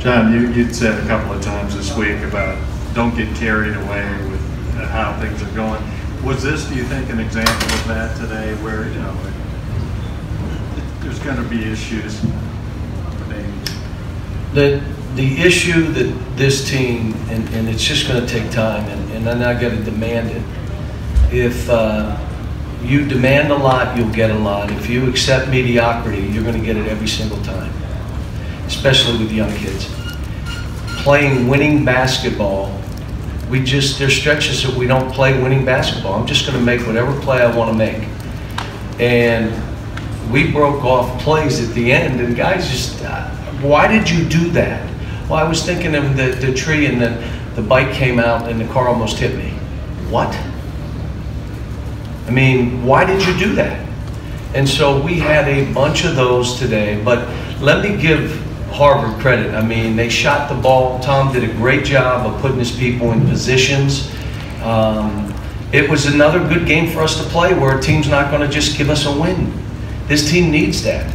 John, you'd said a couple of times this week about don't get carried away with how things are going. Was this, do you think, an example of that today, where there's going to be issues? The issue that this team, and it's just going to take time, and then I got to demand it. If you demand a lot, you'll get a lot. If you accept mediocrity, you're going to get it every single time, especially with young kids. Playing winning basketball, there's stretches that we don't play winning basketball. I'm just going to make whatever play I want to make. And we broke off plays at the end, and guys just, why did you do that? Well, I was thinking of the tree, and then the bike came out and the car almost hit me. What? I mean, why did you do that? And so we had a bunch of those today, but let me give Harvard credit. I mean, they shot the ball. Tom did a great job of putting his people in positions. It was another good game for us to play where a team's not going to just give us a win. This team needs that.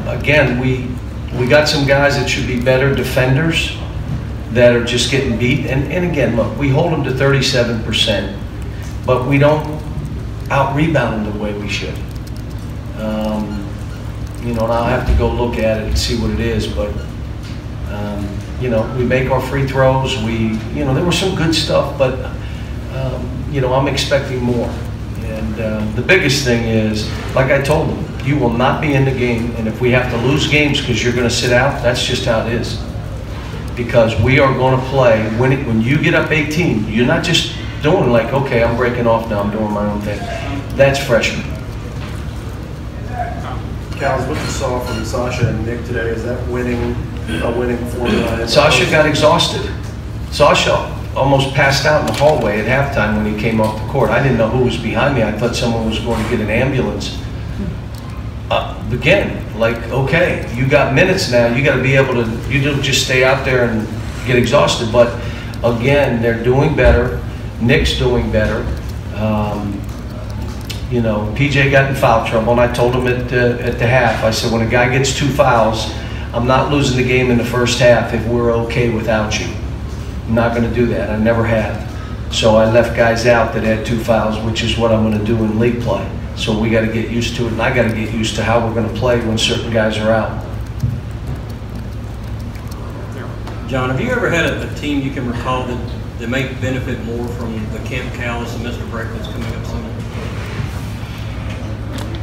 Again, we got some guys that should be better defenders that are just getting beat. And again, look, we hold them to 37%, but we don't out-rebound them the way we should. And I'll have to go look at it and see what it is, but we make our free throws. There was some good stuff, but I'm expecting more. And the biggest thing is, like I told them, you will not be in the game, and if we have to lose games because you're going to sit out, that's just how it is. Because we are going to play, when you get up 18, you're not just doing like, okay, I'm breaking off now, I'm doing my own thing. That's freshman. Cal, what you saw from Sasha and Nick today, is that a winning formula? Sasha got exhausted. Sasha almost passed out in the hallway at halftime when he came off the court. I didn't know who was behind me. I thought someone was going to get an ambulance. Again, like, okay, you got minutes now. You got to be able to, you don't just stay out there and get exhausted. But again, they're doing better. Nick's doing better. PJ got in foul trouble, and I told him at the half, I said, when a guy gets 2 fouls, I'm not losing the game in the first half if we're okay without you. I'm not going to do that. I never have. So I left guys out that had 2 fouls, which is what I'm going to do in league play. So we got to get used to it, and I got to get used to how we're going to play when certain guys are out. John, have you ever had a team you can recall that may benefit more from the Camp Callis and Mr. Breck that's coming up soon?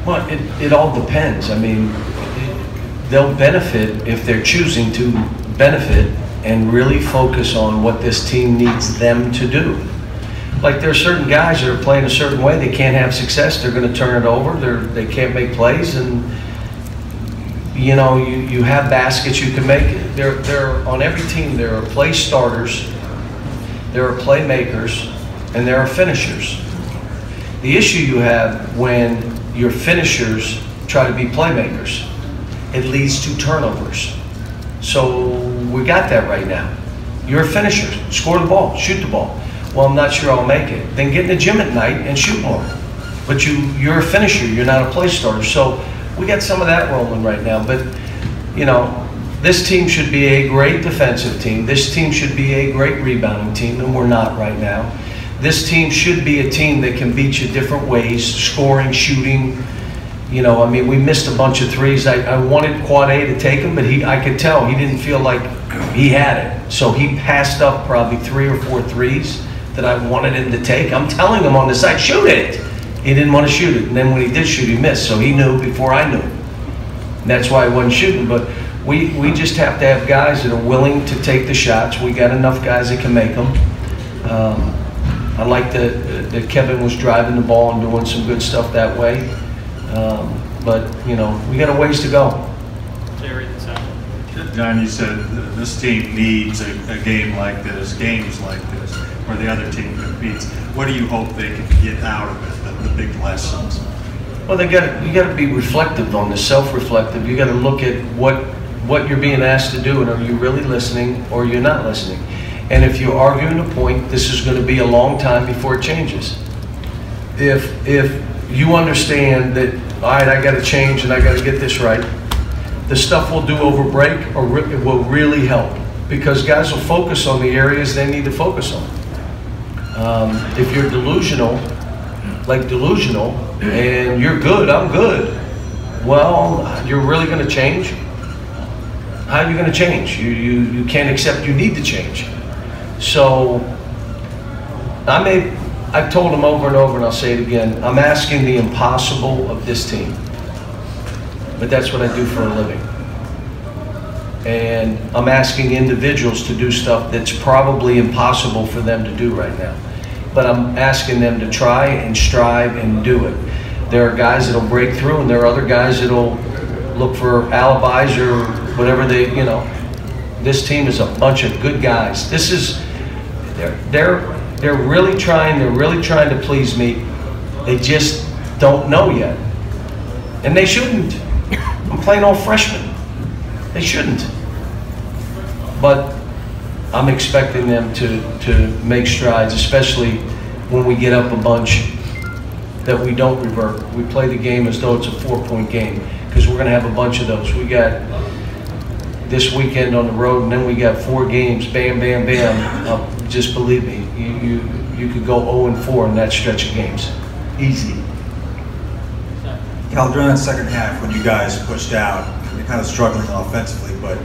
Well, it all depends. I mean, they'll benefit if they're choosing to benefit and really focus on what this team needs them to do. Like, there are certain guys that are playing a certain way, they can't have success, they're going to turn it over, they can't make plays, and you have baskets you can make. There on every team there are play starters, there are playmakers, and there are finishers. The issue you have when your finishers try to be playmakers, it leads to turnovers. So we got that right now. You're a finisher, score the ball, shoot the ball. Well, I'm not sure I'll make it. Then get in the gym at night and shoot more. But you're a finisher, you're not a play starter. So we got some of that rolling right now. But, this team should be a great defensive team. This team should be a great rebounding team, and we're not right now. This team should be a team that can beat you different ways, scoring, shooting. We missed a bunch of threes. I wanted Quad A to take them, but I could tell he didn't feel like he had it. So he passed up probably 3 or 4 threes that I wanted him to take. I'm telling him on the side, shoot it. He didn't want to shoot it. And then when he did shoot, he missed. So he knew before I knew. And that's why I wasn't shooting. But we just have to have guys that are willing to take the shots. We got enough guys that can make them. I like that Kevin was driving the ball and doing some good stuff that way. But, we got a ways to go. John, you said this team needs a game like this, games like this, where the other team competes. What do you hope they can get out of it, the big lessons? Well, you got to be reflective on this, self-reflective. You got to look at what you're being asked to do, and are you really listening or you're not listening? And if you're arguing a point, this is going to be a long time before it changes. If you understand that, all right, I got to change and I got to get this right, the stuff we'll do over break it will really help, because guys will focus on the areas they need to focus on. If you're delusional, and you're good, I'm good, well, you're really going to change? How are you going to change? You can't accept you need to change. So I've told them over and over, and I'll say it again, I'm asking the impossible of this team. But that's what I do for a living. And I'm asking individuals to do stuff that's probably impossible for them to do right now. But I'm asking them to try and strive and do it. There are guys that'll break through, and there are other guys that'll look for alibis or whatever they, you know. This team is a bunch of good guys. This is, they're really trying to please me. They just don't know yet. And they shouldn't. I'm playing all freshmen. They shouldn't. But I'm expecting them to make strides, especially when we get up a bunch, that we don't revert. We play the game as though it's a 4-point game, because we're going to have a bunch of those. We got this weekend on the road, and then we got 4 games, bam, bam, bam. Just believe me, you could go 0-4 in that stretch of games. Easy. Cal, during that second half, when you guys pushed out, you're kind of struggling offensively, but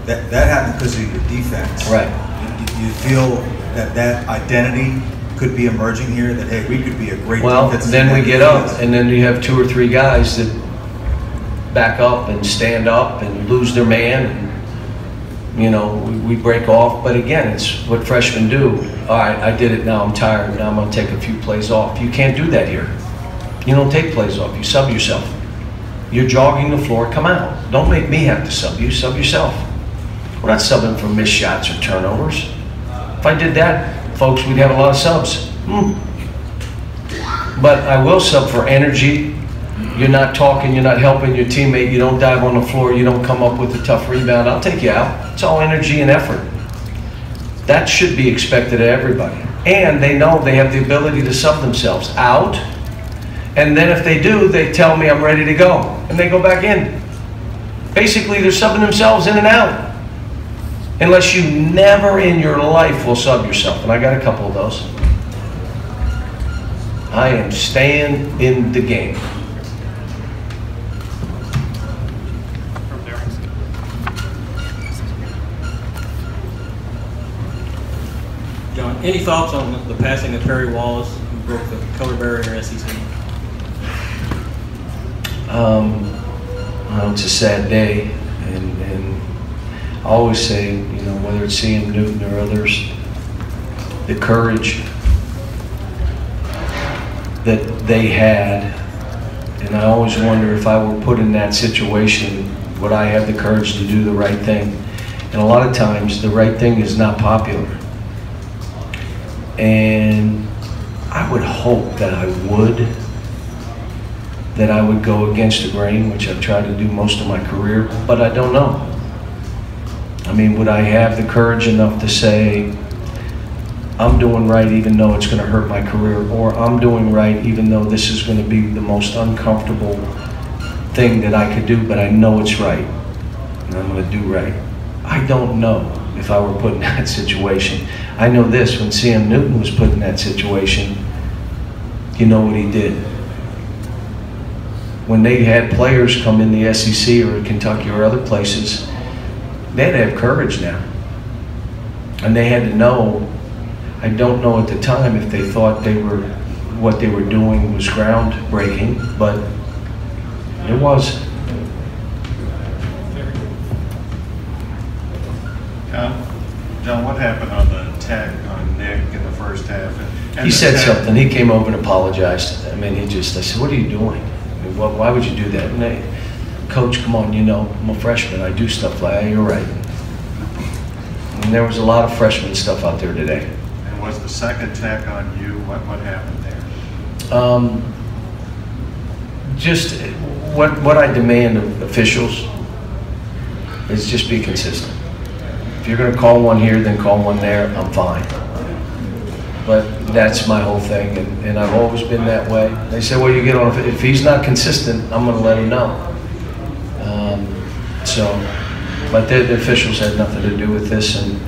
that happened because of your defense. Right. You feel that identity could be emerging here, that, hey, we could be a great defense. Well, then we get up, and then you have 2 or 3 guys that back up and stand up and lose their man, and, you know, we break off. But again, it's what freshmen do. All right, I did it, now I'm tired, now I'm going to take a few plays off. You can't do that here. You don't take plays off, you sub yourself. You're jogging the floor, come out. Don't make me have to sub you, sub yourself. We're not subbing for missed shots or turnovers. If I did that, folks, we'd have a lot of subs. But I will sub for energy. You're not talking, you're not helping your teammate, you don't dive on the floor, you don't come up with a tough rebound, I'll take you out. It's all energy and effort. That should be expected of everybody. And they know they have the ability to sub themselves out. And then if they do, they tell me I'm ready to go. And they go back in. Basically, they're subbing themselves in and out. Unless you never in your life will sub yourself. And I got a couple of those. I am staying in the game. John, any thoughts on the passing of Terry Wallace, who broke the color barrier in SEC? Well, it's a sad day, and I always say, you know, whether it's CM Newton or others, the courage that they had, and I always wonder if I were put in that situation, would I have the courage to do the right thing? And a lot of times, the right thing is not popular. And I would hope that I would go against the grain, which I've tried to do most of my career, but I don't know. I mean, would I have the courage enough to say, I'm doing right even though it's going to hurt my career, or I'm doing right even though this is going to be the most uncomfortable thing that I could do, but I know it's right, and I'm going to do right. I don't know if I were put in that situation. I know this, when CM Newton was put in that situation, you know what he did. When they had players come in the SEC or Kentucky or other places, they had to have courage now. And they had to know, I don't know at the time if they thought what they were doing was groundbreaking, but it was. John, what happened on the attack on Nick in the first half? And he said something. He came over and apologized. I mean, I said, what are you doing? I mean, why would you do that? And Coach, come on, you know, I'm a freshman. I do stuff like that. You're right. And there was a lot of freshman stuff out there today. And was the second attack on you? What happened there? Just what I demand of officials is just be consistent. If you're going to call one here, then call one there, I'm fine. But that's my whole thing, and I've always been that way. They say, well, you get on, if he's not consistent, I'm going to let him know. So, but the officials had nothing to do with this, and